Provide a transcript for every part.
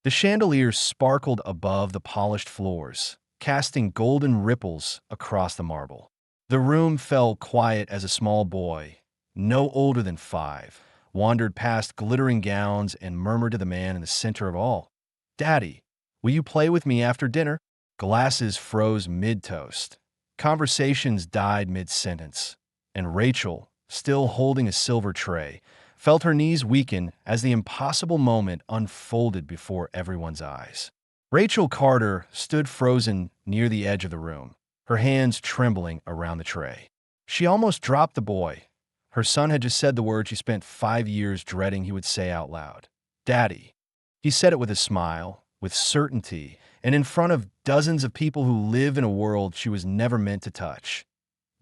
The chandelier sparkled above the polished floors, casting golden ripples across the marble. The room fell quiet as a small boy, no older than 5, wandered past glittering gowns and murmured to the man in the center of all, "Daddy, will you play with me after dinner?" Glasses froze mid-toast. Conversations died mid-sentence. And Rachel, still holding a silver tray, felt her knees weaken as the impossible moment unfolded before everyone's eyes. Rachel Carter stood frozen near the edge of the room, her hands trembling around the tray. She almost dropped the boy. Her son had just said the word she spent 5 years dreading he would say out loud. "Daddy." He said it with a smile, with certainty, and in front of dozens of people who live in a world she was never meant to touch.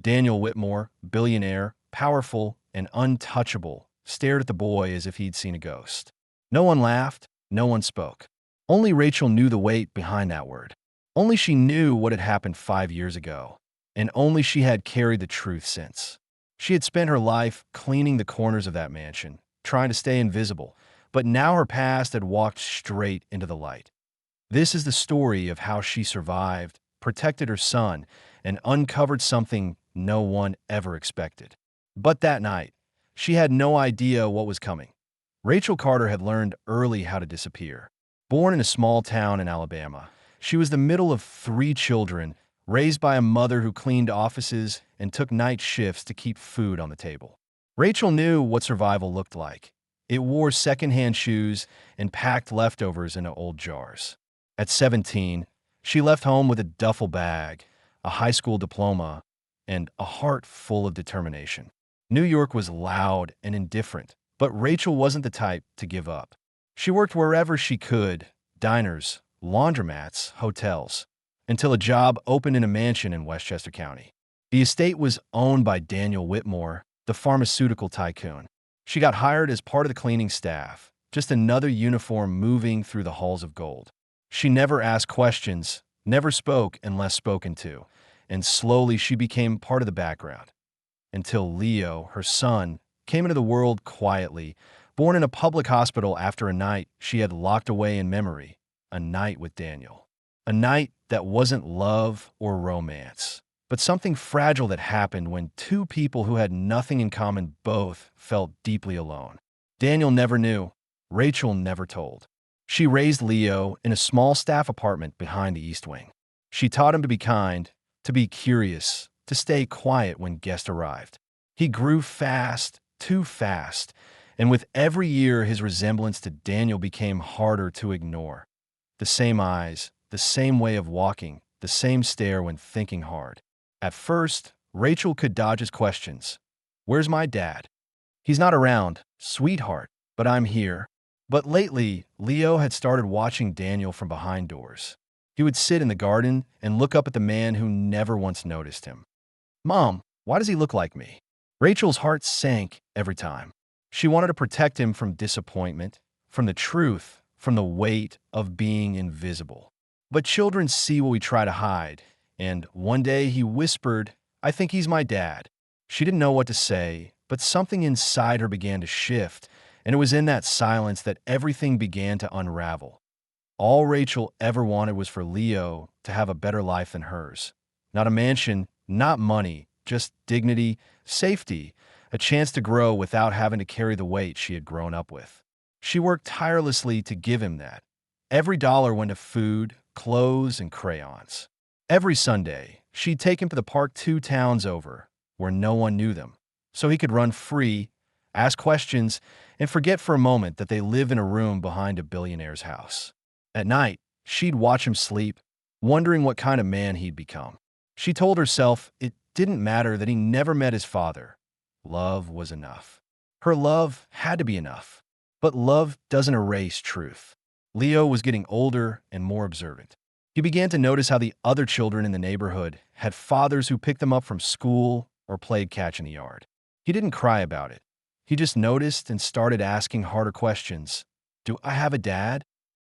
Daniel Whitmore, billionaire, powerful, and untouchable, stared at the boy as if he'd seen a ghost. No one laughed, no one spoke. Only Rachel knew the weight behind that word. Only she knew what had happened 5 years ago, and only she had carried the truth since. She had spent her life cleaning the corners of that mansion, trying to stay invisible, but now her past had walked straight into the light. This is the story of how she survived, protected her son, and uncovered something no one ever expected. But that night, she had no idea what was coming. Rachel Carter had learned early how to disappear. Born in a small town in Alabama, she was the middle of 3 children, raised by a mother who cleaned offices and took night shifts to keep food on the table. Rachel knew what survival looked like. It wore secondhand shoes and packed leftovers into old jars. At 17, she left home with a duffel bag, a high school diploma, and a heart full of determination. New York was loud and indifferent, but Rachel wasn't the type to give up. She worked wherever she could, diners, laundromats, hotels, until a job opened in a mansion in Westchester County. The estate was owned by Daniel Whitmore, the pharmaceutical tycoon. She got hired as part of the cleaning staff, just another uniform moving through the halls of gold. She never asked questions, never spoke unless spoken to, and slowly she became part of the background. Until Leo, her son, came into the world quietly, born in a public hospital after a night she had locked away in memory, a night with Daniel. A night that wasn't love or romance, but something fragile that happened when 2 people who had nothing in common both felt deeply alone. Daniel never knew. Rachel never told. She raised Leo in a small staff apartment behind the East Wing. She taught him to be kind, to be curious, to stay quiet when guests arrived. He grew fast, too fast, and with every year his resemblance to Daniel became harder to ignore. The same eyes, the same way of walking, the same stare when thinking hard. At first, Rachel could dodge his questions. "Where's my dad?" "He's not around, sweetheart, but I'm here." But lately, Leo had started watching Daniel from behind doors. He would sit in the garden and look up at the man who never once noticed him. "Mom, why does he look like me?" Rachel's heart sank every time. She wanted to protect him from disappointment, from the truth, from the weight of being invisible. But children see what we try to hide, and one day he whispered, "I think he's my dad." She didn't know what to say, but something inside her began to shift, and it was in that silence that everything began to unravel. All Rachel ever wanted was for Leo to have a better life than hers. Not a mansion, not money, just dignity, safety, a chance to grow without having to carry the weight she had grown up with. She worked tirelessly to give him that. Every dollar went to food, clothes, and crayons. Every Sunday, she'd take him to the park 2 towns over, where no one knew them, so he could run free, ask questions, and forget for a moment that they lived in a room behind a billionaire's house. At night, she'd watch him sleep, wondering what kind of man he'd become. She told herself it didn't matter that he never met his father. Love was enough. Her love had to be enough. But love doesn't erase truth. Leo was getting older and more observant. He began to notice how the other children in the neighborhood had fathers who picked them up from school or played catch in the yard. He didn't cry about it. He just noticed and started asking harder questions. "Do I have a dad?"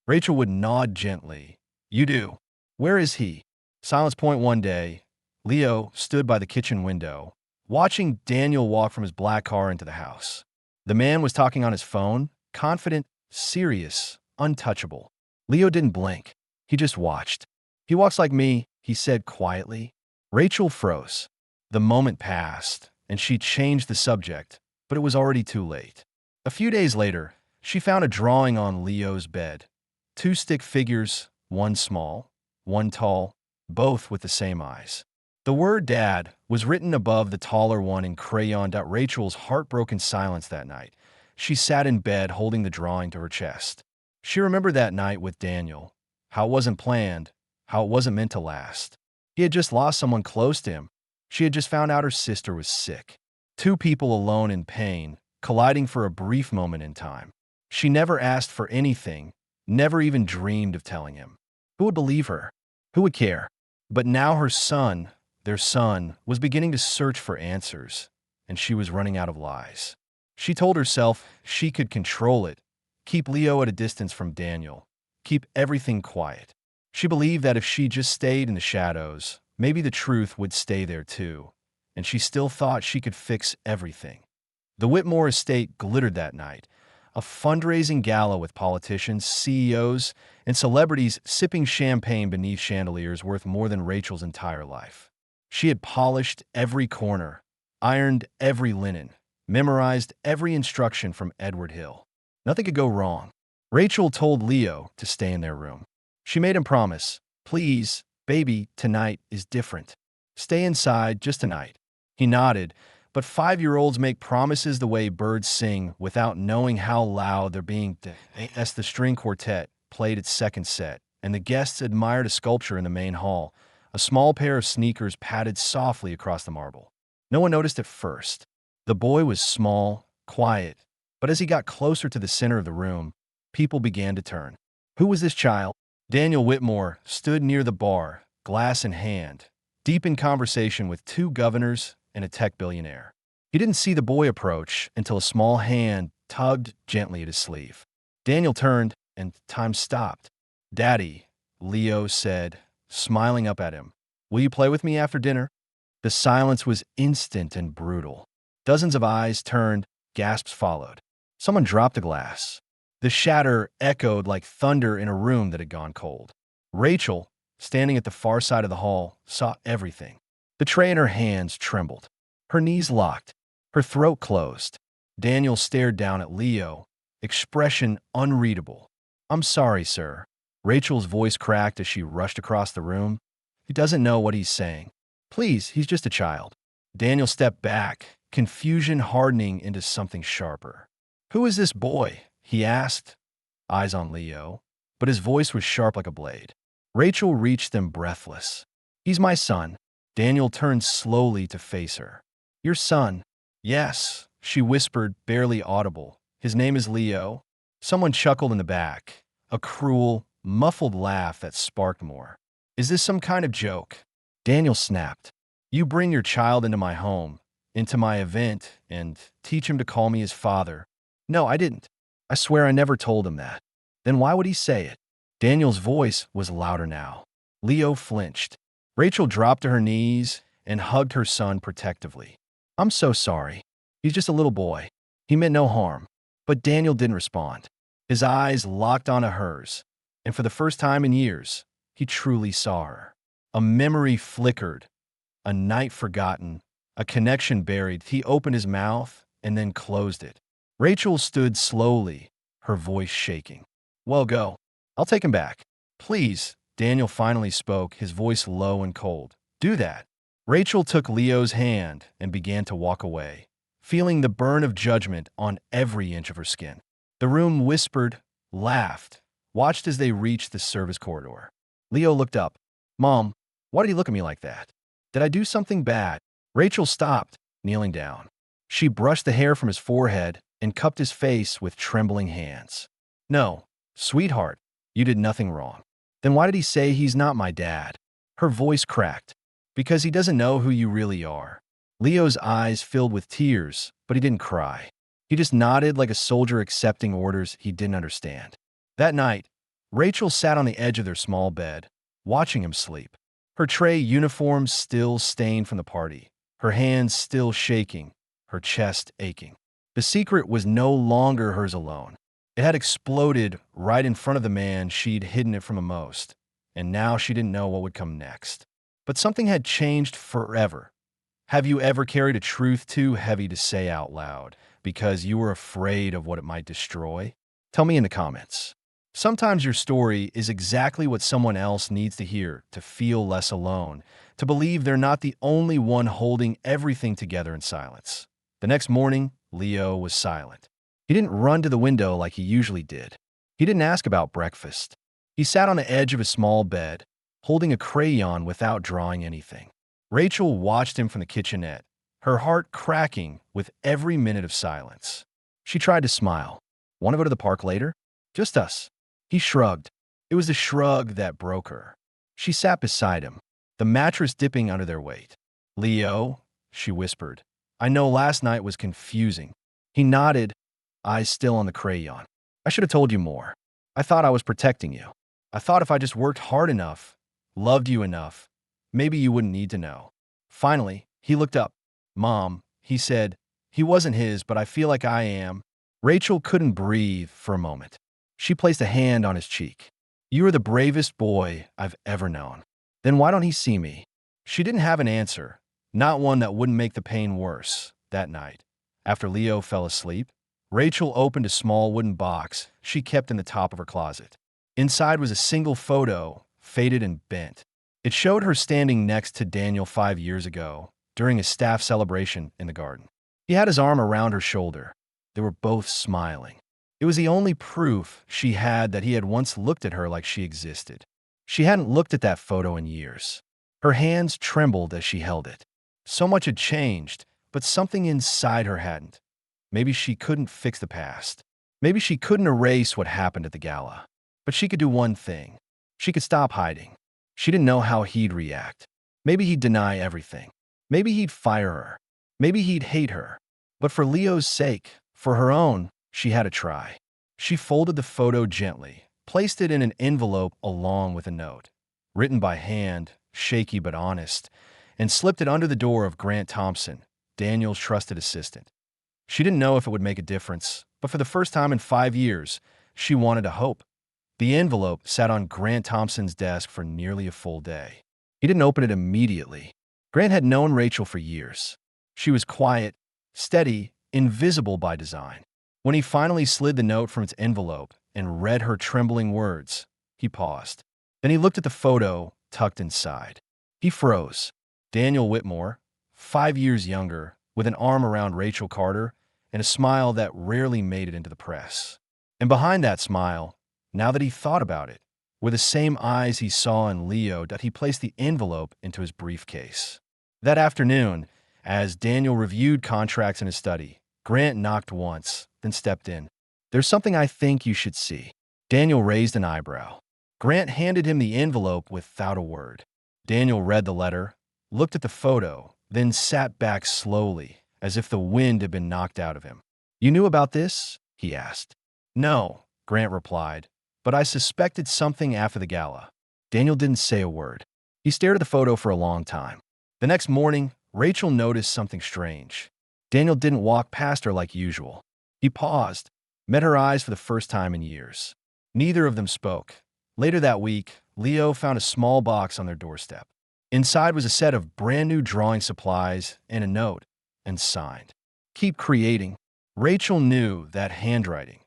Rachel would nod gently. "You do. Where is he?" Silence Point one day, Leo stood by the kitchen window, watching Daniel walk from his black car into the house. The man was talking on his phone, confident, serious, untouchable. Leo didn't blink. He just watched. He walks like me, he said quietly. Rachel froze. The moment passed, and she changed the subject, but it was already too late. A few days later, she found a drawing on Leo's bed. Two stick figures, one small, one tall, both with the same eyes. The word Dad was written above the taller one in crayon. Rachel's heart broke in silence that night. She sat in bed holding the drawing to her chest. She remembered that night with Daniel, how it wasn't planned, how it wasn't meant to last. He had just lost someone close to him. She had just found out her sister was sick. Two people alone in pain, colliding for a brief moment in time. She never asked for anything, never even dreamed of telling him. Who would believe her? Who would care? But now her son, their son, was beginning to search for answers, and she was running out of lies. She told herself she could control it, keep Leo at a distance from Daniel, keep everything quiet. She believed that if she just stayed in the shadows, maybe the truth would stay there too, and she still thought she could fix everything. The Whitmore estate glittered that night, a fundraising gala with politicians, CEOs, and celebrities sipping champagne beneath chandeliers worth more than Rachel's entire life. She had polished every corner, ironed every linen, memorized every instruction from Edward Hill. Nothing could go wrong. Rachel told Leo to stay in their room. She made him promise, "Please, baby, tonight is different. Stay inside just tonight." He nodded, but 5-year-olds make promises the way birds sing without knowing how loud they're being. As the string quartet played its second set, and the guests admired a sculpture in the main hall, a small pair of sneakers padded softly across the marble. No one noticed at first. The boy was small, quiet, but as he got closer to the center of the room, people began to turn. Who was this child? Daniel Whitmore stood near the bar, glass in hand, deep in conversation with two governors and a tech billionaire. He didn't see the boy approach until a small hand tugged gently at his sleeve. Daniel turned, and time stopped. "Daddy," Leo said, smiling up at him. "Will you play with me after dinner?" The silence was instant and brutal. Dozens of eyes turned, gasps followed. Someone dropped a glass. The shatter echoed like thunder in a room that had gone cold. Rachel, standing at the far side of the hall, saw everything. The tray in her hands trembled. Her knees locked. Her throat closed. Daniel stared down at Leo, expression unreadable. "I'm sorry, sir." Rachel's voice cracked as she rushed across the room. "He doesn't know what he's saying. Please, he's just a child." Daniel stepped back, confusion hardening into something sharper. "Who is this boy?" he asked, eyes on Leo, but his voice was sharp like a blade. Rachel reached them breathless. "He's my son." Daniel turned slowly to face her. "Your son?" "Yes," she whispered, barely audible. "His name is Leo." Someone chuckled in the back, a cruel, muffled laugh that sparked more. "Is this some kind of joke?" Daniel snapped. "You bring your child into my home, into my event, and teach him to call me his father." "No, I didn't. I swear I never told him that." "Then why would he say it?" Daniel's voice was louder now. Leo flinched. Rachel dropped to her knees and hugged her son protectively. "I'm so sorry. He's just a little boy. He meant no harm." But Daniel didn't respond. His eyes locked onto hers, and for the first time in years, he truly saw her. A memory flickered, a night forgotten, a connection buried. He opened his mouth and then closed it. Rachel stood slowly, her voice shaking. "Well, go. I'll take him back." "Please," Daniel finally spoke, his voice low and cold. "Do that." Rachel took Leo's hand and began to walk away, feeling the burn of judgment on every inch of her skin. The room whispered, laughed, watched as they reached the service corridor. Leo looked up. "Mom, why did he look at me like that? Did I do something bad?" Rachel stopped, kneeling down. She brushed the hair from his forehead and cupped his face with trembling hands. "No, sweetheart, you did nothing wrong." "Then why did he say he's not my dad?" Her voice cracked. "Because he doesn't know who you really are." Leo's eyes filled with tears, but he didn't cry. He just nodded like a soldier accepting orders he didn't understand. That night, Rachel sat on the edge of their small bed, watching him sleep. Her tray uniform still stained from the party, her hands still shaking, her chest aching. The secret was no longer hers alone. It had exploded right in front of the man she'd hidden it from the most, and now she didn't know what would come next. But something had changed forever. Have you ever carried a truth too heavy to say out loud because you were afraid of what it might destroy? Tell me in the comments. Sometimes your story is exactly what someone else needs to hear to feel less alone, to believe they're not the only one holding everything together in silence. The next morning, Leo was silent. He didn't run to the window like he usually did. He didn't ask about breakfast. He sat on the edge of his small bed, holding a crayon without drawing anything. Rachel watched him from the kitchenette, her heart cracking with every minute of silence. She tried to smile. Want to go to the park later? Just us. He shrugged. It was the shrug that broke her. She sat beside him, the mattress dipping under their weight. Leo, she whispered, I know last night was confusing. He nodded, eyes still on the crayon. I should have told you more. I thought I was protecting you. I thought if I just worked hard enough, loved you enough, maybe you wouldn't need to know. Finally, he looked up. Mom, he said, he wasn't his, but I feel like I am. Rachel couldn't breathe for a moment. She placed a hand on his cheek. You are the bravest boy I've ever known. Then why don't he see me? She didn't have an answer, not one that wouldn't make the pain worse. That night, after Leo fell asleep, Rachel opened a small wooden box she kept in the top of her closet. Inside was a single photo, faded and bent. It showed her standing next to Daniel 5 years ago, during a staff celebration in the garden. He had his arm around her shoulder. They were both smiling. It was the only proof she had that he had once looked at her like she existed. She hadn't looked at that photo in years. Her hands trembled as she held it. So much had changed, but something inside her hadn't. Maybe she couldn't fix the past. Maybe she couldn't erase what happened at the gala. But she could do one thing. She could stop hiding. She didn't know how he'd react. Maybe he'd deny everything. Maybe he'd fire her. Maybe he'd hate her. But for Leo's sake, for her own, she had to try. She folded the photo gently, placed it in an envelope along with a note, written by hand, shaky but honest, and slipped it under the door of Grant Thompson, Daniel's trusted assistant. She didn't know if it would make a difference, but for the first time in 5 years, she wanted to hope. The envelope sat on Grant Thompson's desk for nearly a full day. He didn't open it immediately. Grant had known Rachel for years. She was quiet, steady, invisible by design. When he finally slid the note from its envelope and read her trembling words, he paused. Then he looked at the photo tucked inside. He froze. Daniel Whitmore, 5 years younger, with an arm around Rachel Carter and a smile that rarely made it into the press. And behind that smile, now that he thought about it, were the same eyes he saw in Leo that he placed the envelope into his briefcase. That afternoon, as Daniel reviewed contracts in his study, Grant knocked once, then stepped in. There's something I think you should see. Daniel raised an eyebrow. Grant handed him the envelope without a word. Daniel read the letter, looked at the photo, then sat back slowly, as if the wind had been knocked out of him. You knew about this? He asked. No, Grant replied, but I suspected something after the gala. Daniel didn't say a word. He stared at the photo for a long time. The next morning, Rachel noticed something strange. Daniel didn't walk past her like usual. He paused, met her eyes for the first time in years. Neither of them spoke. Later that week, Leo found a small box on their doorstep. Inside was a set of brand new drawing supplies and a note, and signed. Keep creating. Rachel knew that handwriting.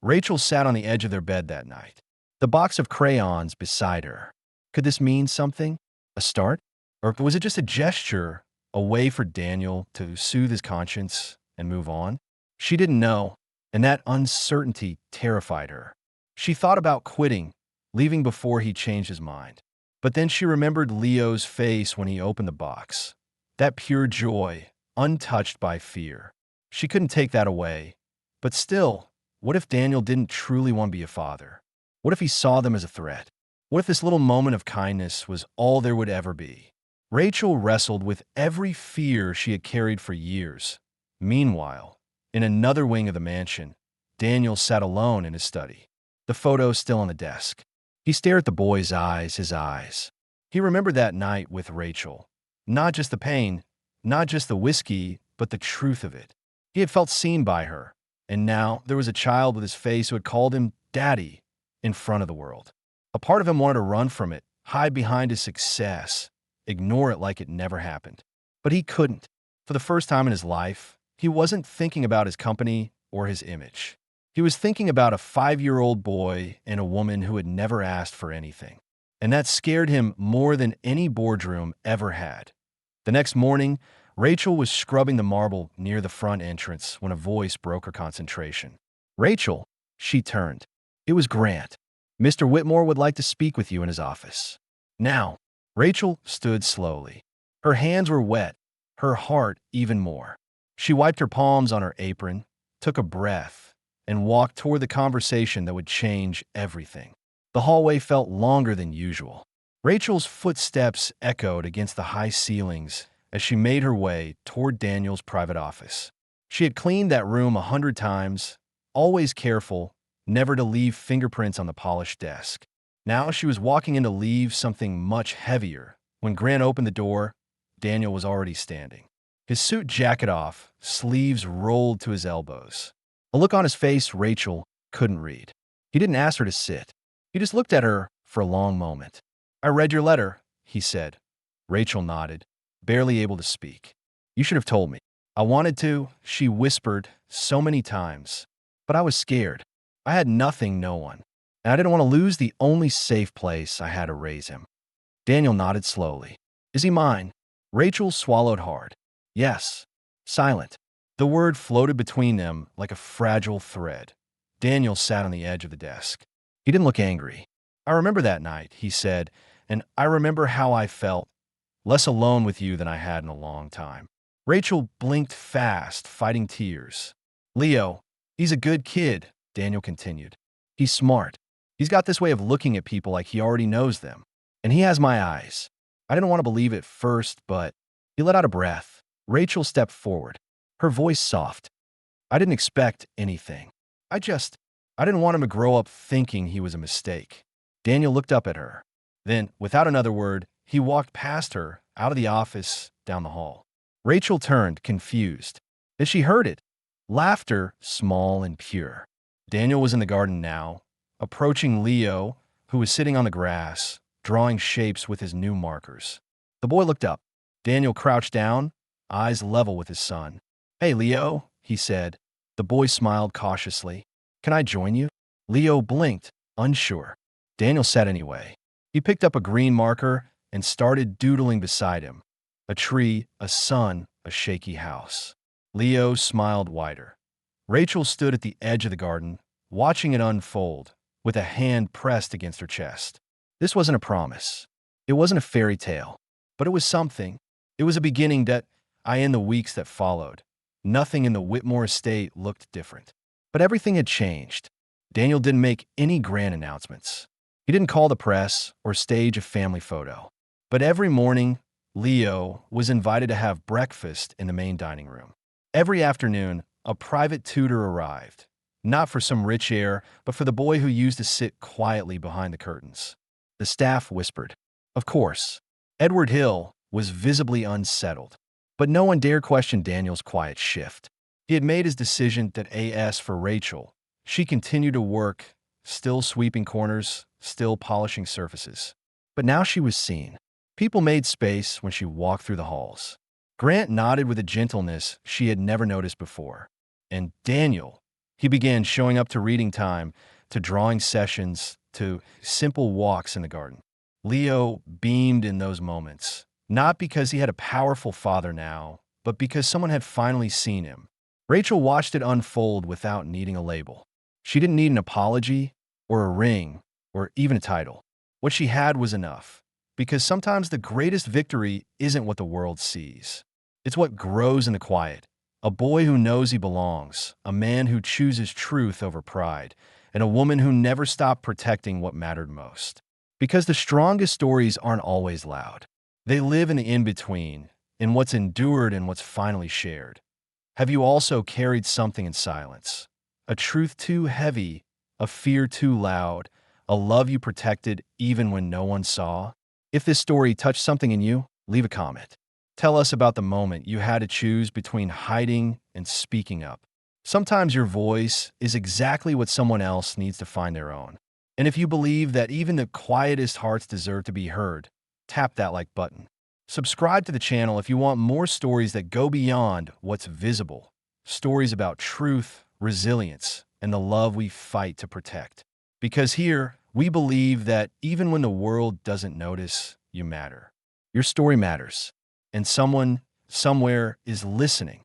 Rachel sat on the edge of their bed that night, the box of crayons beside her. Could this mean something? A start? Or was it just a gesture, a way for Daniel to soothe his conscience and move on? She didn't know, and that uncertainty terrified her. She thought about quitting, leaving before he changed his mind. But then she remembered Leo's face when he opened the box. That pure joy, untouched by fear. She couldn't take that away. But still, what if Daniel didn't truly want to be a father? What if he saw them as a threat? What if this little moment of kindness was all there would ever be? Rachel wrestled with every fear she had carried for years. Meanwhile, in another wing of the mansion, Daniel sat alone in his study, the photo still on the desk. He stared at the boy's eyes, his eyes. He remembered that night with Rachel. Not just the pain, not just the whiskey, but the truth of it. He had felt seen by her, And now there was a child with his face who had called him Daddy in front of the world. A part of him wanted to run from it, hide behind his success, ignore it like it never happened. But he couldn't. For the first time in his life, he wasn't thinking about his company or his image. He was thinking about a 5-year-old boy and a woman who had never asked for anything. And that scared him more than any boardroom ever had. The next morning, Rachel was scrubbing the marble near the front entrance when a voice broke her concentration. Rachel, she turned. It was Grant. Mr. Whitmore would like to speak with you in his office. Now, Rachel stood slowly. Her hands were wet, her heart even more. She wiped her palms on her apron, took a breath, and walked toward the conversation that would change everything. The hallway felt longer than usual. Rachel's footsteps echoed against the high ceilings as she made her way toward Daniel's private office. She had cleaned that room 100 times, always careful, never to leave fingerprints on the polished desk. Now she was walking in to leave something much heavier. When Grant opened the door, Daniel was already standing. His suit jacket off, sleeves rolled to his elbows. A look on his face Rachel couldn't read. He didn't ask her to sit. He just looked at her for a long moment. "I read your letter," he said. Rachel nodded, barely able to speak. "You should have told me." "I wanted to," she whispered so many times. "But I was scared. I had nothing, no one. And I didn't want to lose the only safe place I had to raise him." Daniel nodded slowly. "Is he mine?" Rachel swallowed hard. "Yes." Silent. The word floated between them like a fragile thread. Daniel sat on the edge of the desk. He didn't look angry. "I remember that night," he said, "and I remember how I felt, less alone with you than I had in a long time." Rachel blinked fast, fighting tears. "Leo, he's a good kid," Daniel continued. "He's smart. He's got this way of looking at people like he already knows them. And he has my eyes." I didn't want to believe it first, but he let out a breath. Rachel stepped forward, her voice soft. "I didn't expect anything. I didn't want him to grow up thinking he was a mistake." Daniel looked up at her. Then, without another word, he walked past her, out of the office, down the hall. Rachel turned, confused. Then she heard it. Laughter, small and pure. Daniel was in the garden now, approaching Leo, who was sitting on the grass, drawing shapes with his new markers. The boy looked up. Daniel crouched down, eyes level with his son. "Hey, Leo," he said. The boy smiled cautiously. "Can I join you?" Leo blinked, unsure. Daniel sat anyway. He picked up a green marker and started doodling beside him. A tree, a sun, a shaky house. Leo smiled wider. Rachel stood at the edge of the garden, watching it unfold, with a hand pressed against her chest. This wasn't a promise. It wasn't a fairy tale. But it was something. It was a beginning that in the weeks that followed. Nothing in the Whitmore estate looked different. But everything had changed. Daniel didn't make any grand announcements. He didn't call the press or stage a family photo. But every morning, Leo was invited to have breakfast in the main dining room. Every afternoon, a private tutor arrived, not for some rich heir, but for the boy who used to sit quietly behind the curtains. The staff whispered. Of course, Edward Hill was visibly unsettled, but no one dared question Daniel's quiet shift. He had made his decision that AS for Rachel. She continued to work, still sweeping corners, still polishing surfaces. But now she was seen. People made space when she walked through the halls. Grant nodded with a gentleness she had never noticed before. And Daniel, he began showing up to reading time, to drawing sessions, to simple walks in the garden. Leo beamed in those moments, not because he had a powerful father now, but because someone had finally seen him. Rachel watched it unfold without needing a label. She didn't need an apology, or a ring, or even a title. What she had was enough, because sometimes the greatest victory isn't what the world sees. It's what grows in the quiet. A boy who knows he belongs, a man who chooses truth over pride, and a woman who never stopped protecting what mattered most. Because the strongest stories aren't always loud. They live in the in-between, in what's endured and what's finally shared. Have you also carried something in silence? A truth too heavy, a fear too loud, a love you protected even when no one saw? If this story touched something in you, leave a comment. Tell us about the moment you had to choose between hiding and speaking up. Sometimes your voice is exactly what someone else needs to find their own. And if you believe that even the quietest hearts deserve to be heard, tap that like button. Subscribe to the channel if you want more stories that go beyond what's visible. Stories about truth, resilience, and the love we fight to protect. Because here, we believe that even when the world doesn't notice, you matter. Your story matters. And someone, somewhere, is listening.